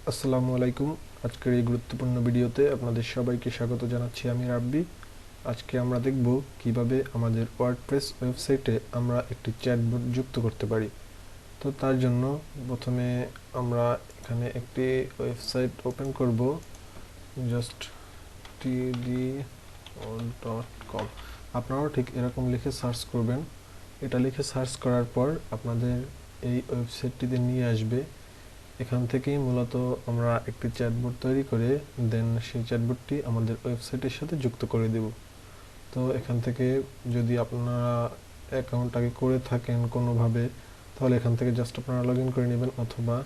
আসসালামু আলাইকুম। আজকের এই গুরুত্বপূর্ণ ভিডিওতে আপনাদের সবাইকে স্বাগত জানাচ্ছি। আমি রাব্বি। আজকে আমরা দেখব কিভাবে আমাদের ওয়ার্ডপ্রেস ওয়েবসাইটে আমরা একটি চ্যাটবট যুক্ত করতে পারি। তো তার জন্য প্রথমে আমরা এখানে একটি ওয়েবসাইট ওপেন করব, জাস্ট td.com। আপনারাও ঠিক এরকম লিখে সার্চ করবেন। এটা লিখে সার্চ করার পর আপনাদের এই ওয়েবসাইটটিতে নিয়ে আসবে। এখান থেকেই মূলত আমরা একটি চ্যাটবট তৈরি করে দেন সেই চ্যাটবটটি আমাদের ওয়েবসাইটের সাথে যুক্ত করে দেব। তো এখান থেকে যদি আপনারা অ্যাকাউন্ট আগে করে থাকেন কোনোভাবে, তাহলে এখান থেকে জাস্ট আপনারা লগ ইন করে নেবেন, অথবা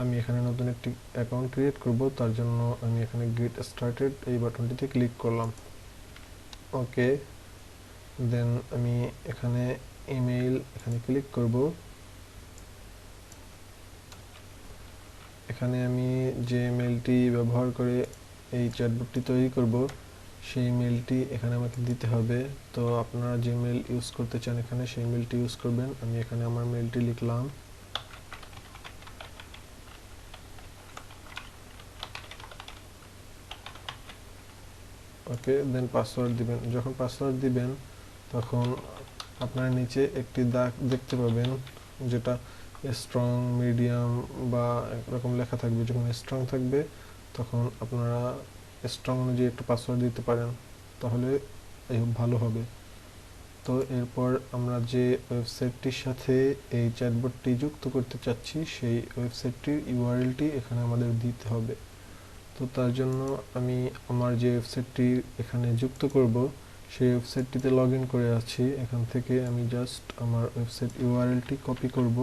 আমি এখানে নতুন একটি অ্যাকাউন্ট ক্রিয়েট করব। তার জন্য আমি এখানে গেট স্টার্টেড এই বাটনটিতে ক্লিক করলাম। ওকে, দেন আমি এখানে ইমেইল এখানে ক্লিক করব। এখানে আমি যে মেলটি ব্যবহার করে এই চ্যাটবটটি তৈরি করব সেই মেলটি এখানে আমাকে দিতে হবে। তো আপনারা যে মেল ইউজ করতে চান এখানে সেই মেলটি ইউজ করবেন। আমি এখানে আমার মেলটি লিখলাম। ওকে, দেন পাসওয়ার্ড দিবেন। যখন পাসওয়ার্ড দিবেন তখন আপনার নিচে একটি দাগ দেখতে পাবেন, যেটা স্ট্রং, মিডিয়াম বা এরকম লেখা থাকবে। যখন স্ট্রং থাকবে তখন আপনারা স্ট্রং অনুযায়ী একটু পাসওয়ার্ড দিতে পারেন, তাহলে ভালো হবে। তো এরপর আমরা যে ওয়েবসাইটটির সাথে এই চ্যাটবটটি যুক্ত করতে চাচ্ছি সেই ওয়েবসাইটটির ইউআরএলটি এখানে আমাদের দিতে হবে। তো তার জন্য আমি আমার যে ওয়েবসাইটটি এখানে যুক্ত করব সেই ওয়েবসাইটটিতে লগ ইন করে আছি। এখান থেকে আমি জাস্ট আমার ওয়েবসাইট ইউআরএলটি কপি করব,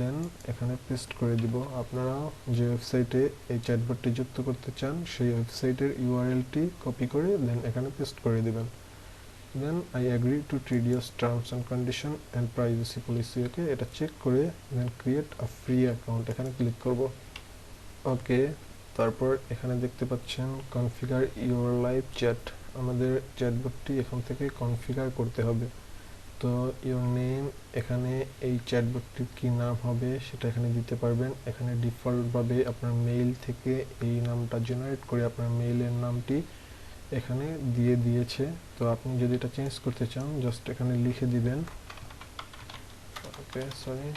দেন এখানে পেস্ট করে দিব। আপনারা যে ওয়েবসাইটে এই চ্যাটবটটি যুক্ত করতে চান সেই ওয়েবসাইটের ইউআরএলটি কপি করে দেন এখানে পেস্ট করে দিবেন। Then I agree to tedious terms and condition and privacy policy. Okay, এটা চেক করে দেন ক্রিয়েট আ ফ্রি অ্যাকাউন্ট এখানে ক্লিক করব। ওকে, তারপর এখানে দেখতে পাচ্ছেন কনফিগার ইউর লাইভ চ্যাট। আমাদের চ্যাটবটটি এখান থেকে কনফিগার করতে হবে। তো ইউর নেম, এখানে এই চ্যাটবটটির কী নাম হবে সেটা এখানে দিতে পারবেন। এখানে ডিফল্টভাবে আপনার মেইল থেকে এই নামটা জেনারেট করে আপনার মেইলের নামটি এখানে দিয়ে দিয়েছে। তো আপনি যদি এটা চেঞ্জ করতে চান জাস্ট এখানে লিখে দিবেন। ওকে, সরি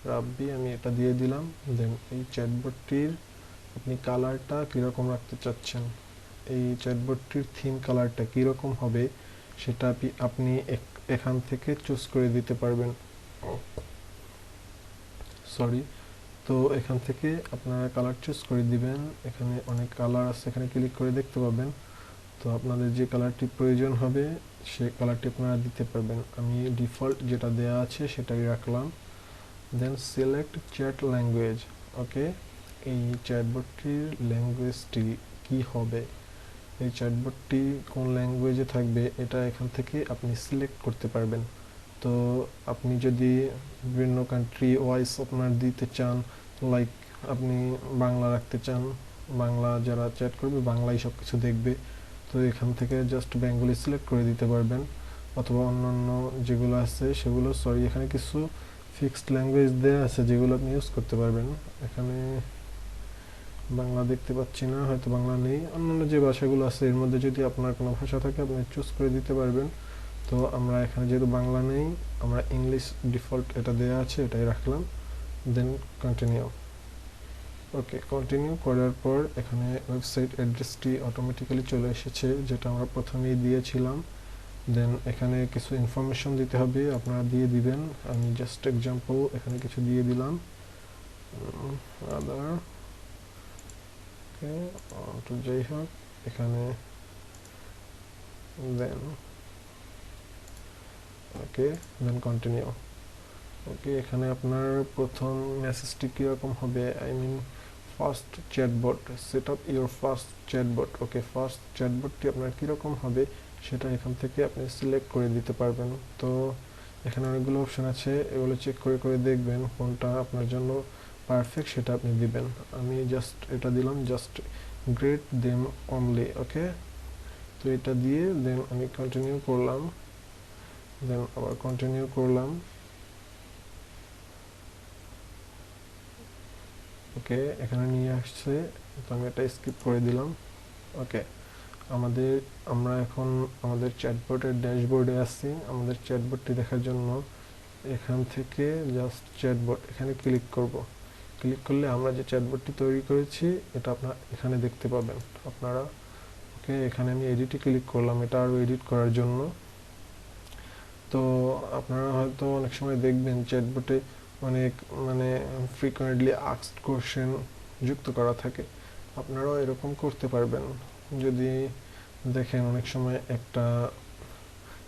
রাব্বি, আমি এটা দিয়ে দিলাম। দেন এই চ্যাটবটটির আপনি কালারটা কীরকম রাখতে চাচ্ছেন, এই চ্যাটবটটির থিম কালারটা কীরকম হবে সেটা আপনি এখান থেকে চুজ করে দিতে পারবেন। সরি, তো এখান থেকে আপনারা কালার চুজ করে দিবেন। এখানে অনেক কালার আছে, এখানে ক্লিক করে দেখতে পাবেন। তো আপনাদের যে কালারটি প্রয়োজন হবে সেই কালারটি আপনারা দিতে পারবেন। আমি ডিফল্ট যেটা দেয়া আছে সেটাই রাখলাম। Then select chat language. Okay, এই চ্যাটবটটির ল্যাঙ্গুয়েজটি কি হবে, এই চ্যাটবটটি কোন ল্যাঙ্গুয়েজে থাকবে এটা এখান থেকে আপনি সিলেক্ট করতে পারবেন। তো আপনি যদি বিভিন্ন কান্ট্রি ওয়াইজ আপনার দিতে চান, লাইক আপনি বাংলা রাখতে চান, বাংলা যারা চ্যাট করবে বাংলায় সব কিছু দেখবে, তো এখান থেকে জাস্ট বেঙ্গলি সিলেক্ট করে দিতে পারবেন। অথবা অন্যান্য যেগুলো আছে সেগুলো, সরি এখানে কিছু ফিক্সড ল্যাঙ্গুয়েজ দেওয়া আছে যেগুলো আপনি ইউজ করতে পারবেন। এখানে বাংলা দেখতে পাচ্ছি না, হয়তো বাংলা নেই। অন্যান্য যে ভাষাগুলো আছে এর মধ্যে যদি আপনার কোনো ভাষা থাকে আপনি চুজ করে দিতে পারবেন। তো আমরা এখানে যেহেতু বাংলা নেই, আমরা ইংলিশ ডিফল্ট এটা দেওয়া আছে এটাই রাখলাম। দেন কন্টিনিউ। ওকে, কন্টিনিউ করার পর এখানে ওয়েবসাইট অ্যাড্রেসটি অটোমেটিক্যালি চলে এসেছে, যেটা আমরা প্রথমেই দিয়েছিলাম। দেন এখানে কিছু ইনফরমেশন দিতে হবে, আপনারা দিয়ে দিবেন। আমি জাস্ট এক্সাম্পল এখানে কিছু দিয়ে দিলাম। আদার, ওকে, তো যাই হোক এখানে দেন ওকে, দেন কন্টিনিউ। ওকে, এখানে আপনার প্রথম মেসেজটি কীরকম হবে, I mean first chatbot, set up your first chatbot. Okay, first চ্যাটবটটি আপনার কীরকম হবে সেটা এখান থেকে আপনি সিলেক্ট করে দিতে পারবেন। তো এখানে অনেকগুলো অপশান আছে, এগুলো চেক করে করে দেখবেন কোনটা আপনার জন্য পারফেক্ট সেটা আপনি দিবেন। আমি জাস্ট এটা দিলাম, জাস্ট গ্রেট দেম অনলি। ওকে, তো এটা দিয়ে দেন আমি কন্টিনিউ করলাম, দেন আবার কন্টিনিউ করলাম। ওকে, এখানে নিয়ে আসছে, তো আমি এটা স্কিপ করে দিলাম। ওকে, আমরা এখন আমাদের চ্যাটবটের ড্যাশবোর্ডে আছি। আমাদের চ্যাটবটটি দেখার জন্য এখান থেকে জাস্ট চ্যাটবট এখানে ক্লিক করব। ক্লিক করলে আমরা যে চ্যাটবটটি তৈরি করেছি এটা আপনারা এখানে দেখতে পাবেন আপনারা। ওকে, এখানে আমি এডিটে ক্লিক করলাম এটা আরও এডিট করার জন্য। তো আপনারা হয়তো অনেক সময় দেখবেন চ্যাটবটে অনেক মানে ফ্রিকোয়েন্টলি আস্কড কোশ্চেন যুক্ত করা থাকে। আপনারাও এরকম করতে পারবেন যদি দেখেন অনেক সময় একটা,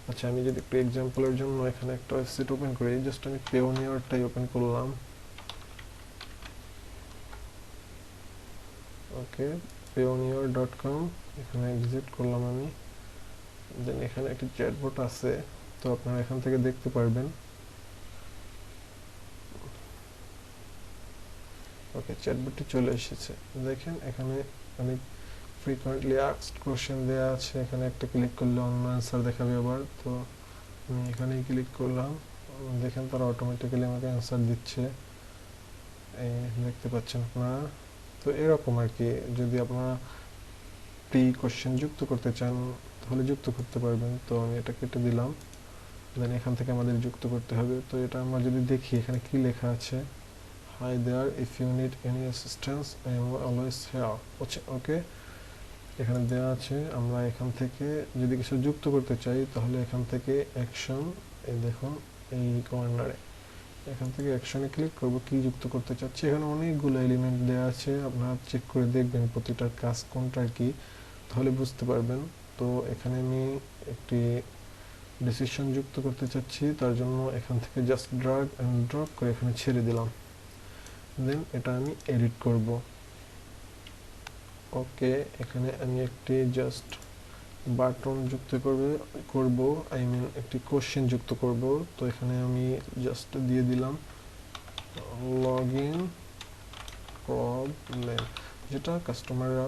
আচ্ছা আমি যদি একটু এক্সাম্পলের জন্য এখানে একটা ওয়েবসাইট ওপেন করি, জাস্ট আমি পেওনিয়ারটাই ওপেন করলাম। ওকে, payoneer.com এখানে ভিজিট করলাম আমি। দেন এখানে একটি চ্যাটবট আছে, তো আপনারা এখান থেকে দেখতে পারবেন। ওকে, চ্যাটবটটি চলে এসেছে। দেখেন এখানে অনেক ফ্রিকোয়েন্টলি আস্কড কোশ্চেন দেওয়া আছে, এখানে একটা ক্লিক করলে অন্য অ্যান্সার দেখাবে আবার। তো আমি এখানেই ক্লিক করলাম, দেখেন তারা অটোমেটিক্যালি আমাকে অ্যান্সার দিচ্ছে, এই দেখতে পাচ্ছেন আপনারা। তো এরকম আর কি, যদি আপনারা প্রি কোশ্চেন যুক্ত করতে চান তাহলে যুক্ত করতে পারবেন। তো আমি এটা কেটে দিলাম। দেন এখান থেকে আমাদের যুক্ত করতে হবে। তো এটা আমরা যদি দেখি এখানে কি লেখা আছে, hi there, if you need any assistance I am always here. Okay, এখানে দেওয়া আছে। আমরা এখান থেকে যদি কিছু যুক্ত করতে চাই তাহলে এখান থেকে অ্যাকশন, এই দেখুন এই কর্নারে এখান থেকে অ্যাকশনে ক্লিক করব কি যুক্ত করতে চাচ্ছি। এখানে অনেকগুলো এলিমেন্ট দেওয়া আছে, আপনারা চেক করে দেখবেন প্রতিটার কাজ কোনটার কি, তাহলে বুঝতে পারবেন। তো এখানে আমি একটি ডিসিশন যুক্ত করতে চাচ্ছি, তার জন্য এখান থেকে জাস্ট ড্র্যাগ এন্ড ড্রপ করে এখানে ছেড়ে দিলাম। দেন এটা আমি এডিট করব। ওকে, এখানে আমি একটি জাস্ট বাটন যুক্ত করব, আই মিন একটি কোশ্চেন যুক্ত করব। তো এখানে আমি জাস্ট দিয়ে দিলাম লগইন প্রবলেম, যেটা কাস্টমাররা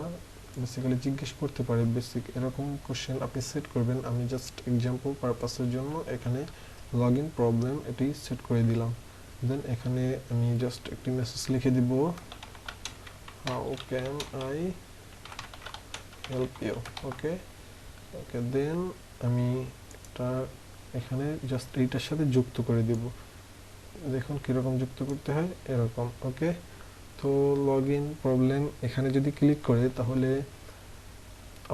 বেসিক্যালি জিজ্ঞেস করতে পারে। বেসিক এরকম কোশ্চেন আপনি সেট করবেন। আমি জাস্ট এক্সাম্পল পারপাসের জন্য এখানে লগইন প্রবলেম এটি সেট করে দিলাম। দেন এখানে আমি জাস্ট একটি মেসেজ লিখে দিব, how can I help you. Okay, okay, then আমি এটা এখানে জাস্ট এইটার সাথে যুক্ত করে দিব। দেখুন কীরকম যুক্ত করতে হয়, এরকম। ওকে, তো লগইন প্রবলেম এখানে যদি ক্লিক করে তাহলে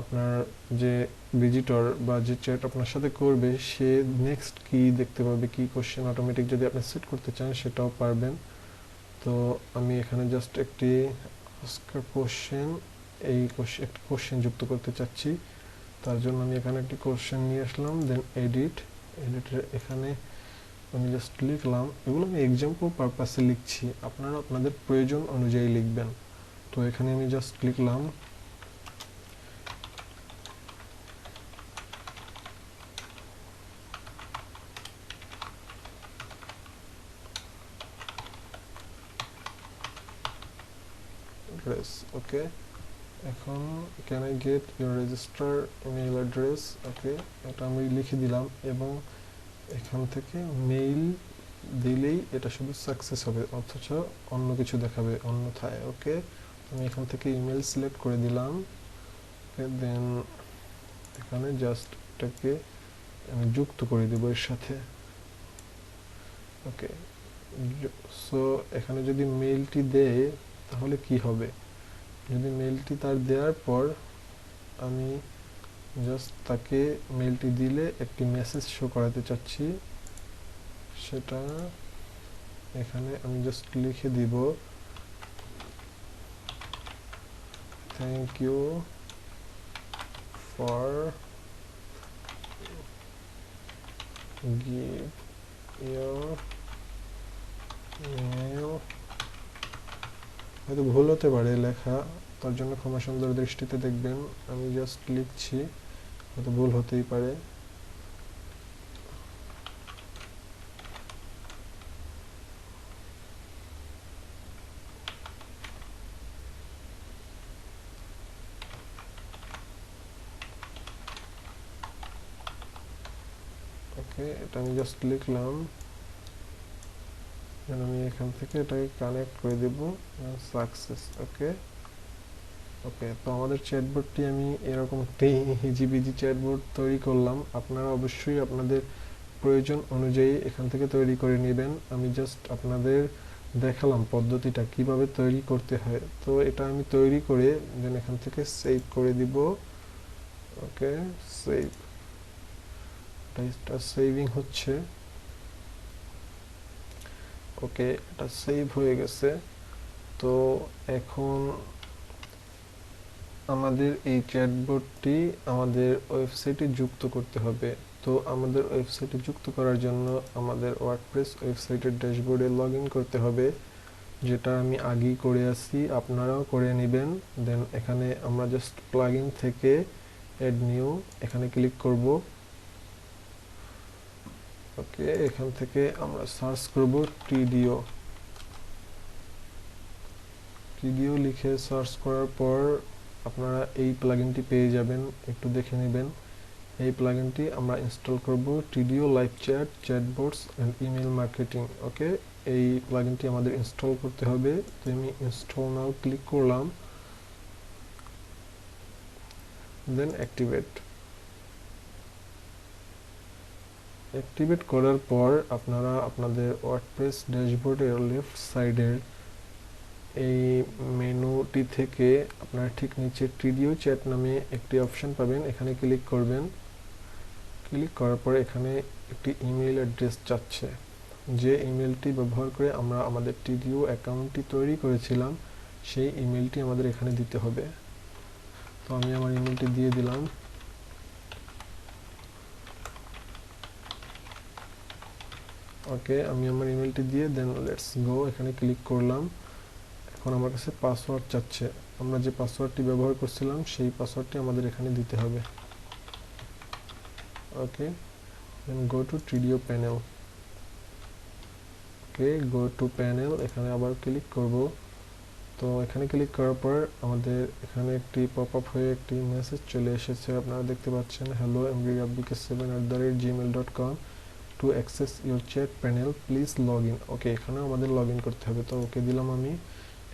আপনার যে ভিজিটর বা যে চ্যাট আপনার সাথে করবে সে নেক্সট কি দেখতে পাবে, কি কোশ্চেন অটোমেটিক যদি আপনি সেট করতে চান সেটাও পারবেন। তো আমি এখানে জাস্ট একটি কোশ্চেন, এই একটি কোশ্চেন যুক্ত করতে চাচ্ছি, তার জন্য আমি এখানে একটি কোশ্চেন নিয়ে আসলাম। দেন এডিটের এখানে আমি জাস্ট লিখলাম, এগুলো আমি এক্সাম্পল পারপাসে লিখছি, আপনারা আপনাদের প্রয়োজন অনুযায়ী লিখবেন। তো এখানে আমি জাস্ট লিখলাম অ্যাড্রেস। ওকে, এখন can I get your register email address. Okay, এটা আমি লিখে দিলাম এবং এখান থেকে মেইল দিলেই এটা শুধু সাকসেস হবে, অথচ অন্য কিছু দেখাবে অন্যথায়। ওকে, আমি এখান থেকে ইমেল সিলেক্ট করে দিলাম। দেন এখানে জাস্ট এটাকে আমি যুক্ত করে দেবো এর সাথে। ওকে, সো এখানে যদি মেইলটি দেয় তাহলে কি হবে, যদি মেইলটি তার দেওয়ার পর আমি জাস্ট তাকে মেইলটি দিলে একটি মেসেজ শো করাতে চাচ্ছি, সেটা এখানে আমি জাস্ট লিখে দিব, thank you for give your mail. হয়তো ভুল হতে পারে লেখা, তার জন্য ক্ষমা সুন্দর দৃষ্টিতে দেখবেন। আমি জাস্ট লিখছি, হয়তো ভুল হতেই পারে। ওকে, এটা আমি জাস্ট লিখলাম, আমি এখান থেকে এটাকে কানেক্ট করে দেব সাকসেস। ওকে ওকে, তো আমাদের চ্যাটবটটি আমি এরকম একটি হিজিবিজি চ্যাটবট তৈরি করলাম। আপনারা অবশ্যই আপনাদের প্রয়োজন অনুযায়ী এখান থেকে তৈরি করে নেবেন। আমি জাস্ট আপনাদের দেখালাম পদ্ধতিটা কিভাবে তৈরি করতে হয়। তো এটা আমি তৈরি করে দেন এখান থেকে সেভ করে দিব। ওকে, সেভ, এটা সেভিং হচ্ছে। ওকে, এটা সেভ হয়ে গেছে। তো এখন আমাদের এই চ্যাটবটটি আমাদের ওয়েবসাইটে যুক্ত করতে হবে। তো আমাদের ওয়েবসাইটে যুক্ত করার জন্য আমাদের ওয়ার্ডপ্রেস ওয়েবসাইটের ড্যাশবোর্ডে লগ ইন করতে হবে, যেটা আমি আগেই করে আসি, আপনারাও করে নেবেন। দেন এখানে আমরা জাস্ট প্লাগইন থেকে অ্যাড নিউ এখানে ক্লিক করব। ওকে, এখান থেকে আমরা সার্চ করব টিডিও। টিডিও লিখে সার্চ করার পর আপনারা এই প্লাগইনটি পেয়ে যাবেন, একটু দেখে নেবেন। এই প্লাগইনটি আমরা ইনস্টল করব, Tidio live chat, chatbots and email marketing. Okay, এই প্লাগইনটি আমাদের ইনস্টল করতে হবে। তো আমি ইনস্টল নাও ক্লিক করলাম, দেন অ্যাক্টিভেট। অ্যাক্টিভেট করার পর আপনারা আপনাদের ওয়ার্ডপ্রেস ড্যাশবোর্ডের লেফট সাইডের এই মেনুটি থেকে আপনারা ঠিক নিচে টিডিও চ্যাট নামে একটি অপশন পাবেন, এখানে ক্লিক করবেন। ক্লিক করার পর এখানে একটি ইমেল অ্যাড্রেস চাচ্ছে, যে ইমেলটি ব্যবহার করে আমরা আমাদের টিডিও অ্যাকাউন্টটি তৈরি করেছিলাম, সেই ইমেলটি আমাদের এখানে দিতে হবে। তো আমি আমার ইমেলটি দিয়ে দিলাম। ওকে, আমি আমার ইমেলটি দিয়ে দেন লেটস গো এখানে ক্লিক করলাম। এখন আমার কাছে পাসওয়ার্ড চাচ্ছে, আমরা যে পাসওয়ার্ডটি ব্যবহার করছিলাম সেই পাসওয়ার্ডটি আমাদের এখানে দিতে হবে। ওকে, দেন গো টু টিডিও panel. Okay, go to panel, এখানে আবার ক্লিক করব। তো এখানে ক্লিক করার পর আমাদের এখানে একটি পপ আপ হয়ে একটি মেসেজ চলে এসেছে, আপনারা দেখতে পাচ্ছেন, hello mbrabbik7@gmail.com to access your chat panel please log in. Okay, এখানেও আমাদের লগ ইন করতে হবে। তো ওকে দিলাম আমি।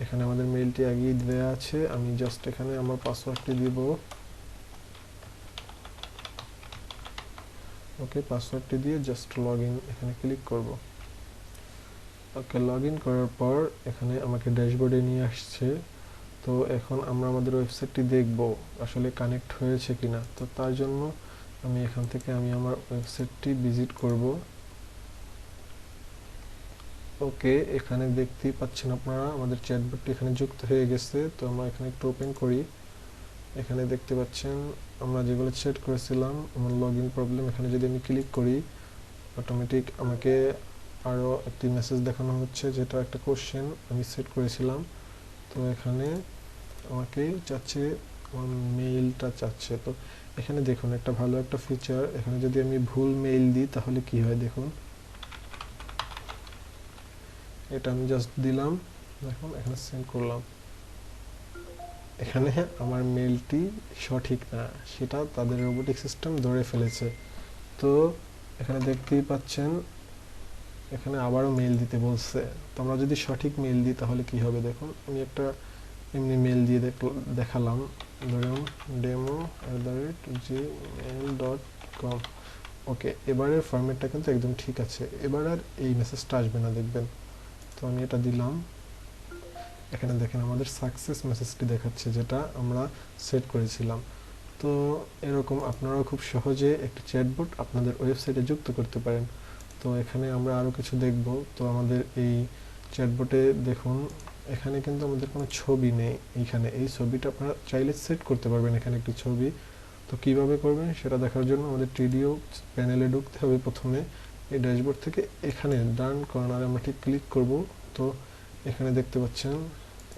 এখানে আমাদের মেইলটি আগেই দেওয়া আছে, আমি জাস্ট এখানে আমার পাসওয়ার্ডটি দিব। ওকে, পাসওয়ার্ডটি দিয়ে জাস্ট লগ ইন এখানে ক্লিক করব। ওকে, লগ ইন করার পর এখানে আমাকে ড্যাশবোর্ডে নিয়ে আসছে। তো এখন আমরা আমাদের ওয়েবসাইটটি দেখব আসলে কানেক্ট হয়েছে কিনা। তো তার জন্য আমি এখান থেকে আমার ওয়েবসাইটটি ভিজিট করব। ওকে, এখানে দেখতেই পাচ্ছেন আপনারা আমাদের চ্যাটবটটি এখানে যুক্ত হয়ে গেছে। তো আমরা এখানে একটু ওপেন করি। এখানে দেখতে পাচ্ছেন আমরা যেগুলো সেট করেছিলাম, আমার লগ ইন প্রবলেম, এখানে যদি আমি ক্লিক করি অটোমেটিক আমাকে আরও একটি মেসেজ দেখানো হচ্ছে, যেটা একটা কোশ্চেন আমি সেট করেছিলাম। তো এখানে আমাকে চাচ্ছে, আমার মেইলটা চাচ্ছে। তো এখানে দেখুন একটা ভালো একটা ফিচার, এখানে যদি আমি ভুল মেইল দিই তাহলে কি হয় দেখুন। এটা আমি জাস্ট দিলাম, দেখুন এখানে সেন্ড করলাম, এখানে আমার মেইলটি সঠিক না সেটা তাদের রোবোটিক সিস্টেম ধরে ফেলেছে। তো এখানে দেখতেই পাচ্ছেন এখানে আবারও মেইল দিতে বলছে। তো আমরা যদি সঠিক মেইল দিই তাহলে কি হবে দেখুন। আমি একটা এমনি মেইল দিয়ে দেখালাম, ধরুন demo@gmail.com। ওকে, এবারের ফরম্যাটটা কিন্তু একদম ঠিক আছে, এবার আর এই মেসেজটা আসবে না দেখবেন। তো আমি এটা দিলাম, এখানে দেখেন আমাদের সাকসেস মেসেজটি দেখাচ্ছে, যেটা আমরা সেট করেছিলাম। তো এরকম আপনারাও খুব সহজে একটি চ্যাটবট আপনাদের ওয়েবসাইটে যুক্ত করতে পারেন। তো এখানে আমরা আরও কিছু দেখব। তো আমাদের এই চ্যাটবটে দেখুন এখানে কিন্তু আমাদের কোনো ছবি নেই, এইখানে এই ছবিটা আপনারা চাইলে সেট করতে পারবেন এখানে একটি ছবি। তো কিভাবে করবেন সেটা দেখার জন্য আমাদের টিডিও প্যানেলে ঢুকতে হবে। প্রথমে এই ড্যাশবোর্ড থেকে এখানে ডান কর্নারে আমরা ঠিক ক্লিক করব। তো এখানে দেখতে পাচ্ছেন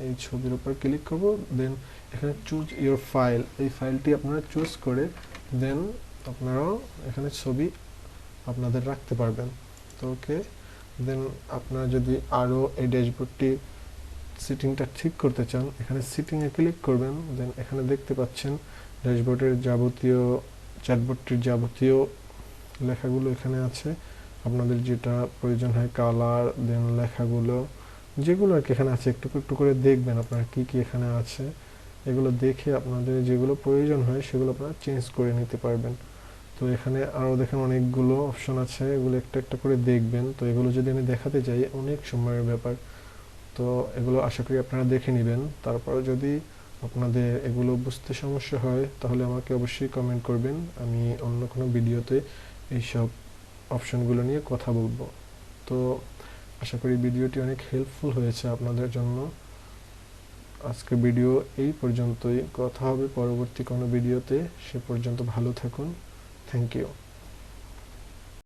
এই ছবির উপর ক্লিক করব, দেন এখানে চুজ ইউর ফাইল, এই ফাইলটি আপনারা চুজ করে দেন আপনারাও এখানে ছবি আপনাদের রাখতে পারবেন। তো ওকে, দেন আপনারা যদি আরও এই ড্যাশবোর্ডটি সিটিংটা ঠিক করতে চান এখানে সিটিংয়ে ক্লিক করবেন। দেন এখানে দেখতে পাচ্ছেন ড্যাশবোর্ডের যাবতীয় চ্যাটবটটির যাবতীয় লেখাগুলো এখানে আছে, আপনাদের যেটা প্রয়োজন হয় কালার, দেন লেখাগুলো যেগুলো আর কি এখানে আছে একটু একটু করে দেখবেন আপনারা কি কি এখানে আছে, এগুলো দেখে আপনাদের যেগুলো প্রয়োজন হয় সেগুলো আপনারা চেঞ্জ করে নিতে পারবেন। তো এখানে আরও দেখেন অনেকগুলো অপশন আছে, এগুলো একটা একটা করে দেখবেন। তো এগুলো যদি আমি দেখাতে যাই অনেক সময়ের ব্যাপার, তো এগুলো আশা করি আপনারা দেখে নেবেন। তারপরে যদি আপনাদের এগুলো বুঝতে সমস্যা হয় তাহলে আমাকে অবশ্যই কমেন্ট করবেন, আমি অন্য কোনো ভিডিওতে এইসব অপশনগুলো নিয়ে কথা বলবো। তো আশা করি ভিডিওটি অনেক হেল্পফুল হয়েছে আপনাদের জন্য। আজকে ভিডিও এই পর্যন্তই, কথা হবে পরবর্তী কোনো ভিডিওতে। সে পর্যন্ত ভালো থাকুন। Thank you.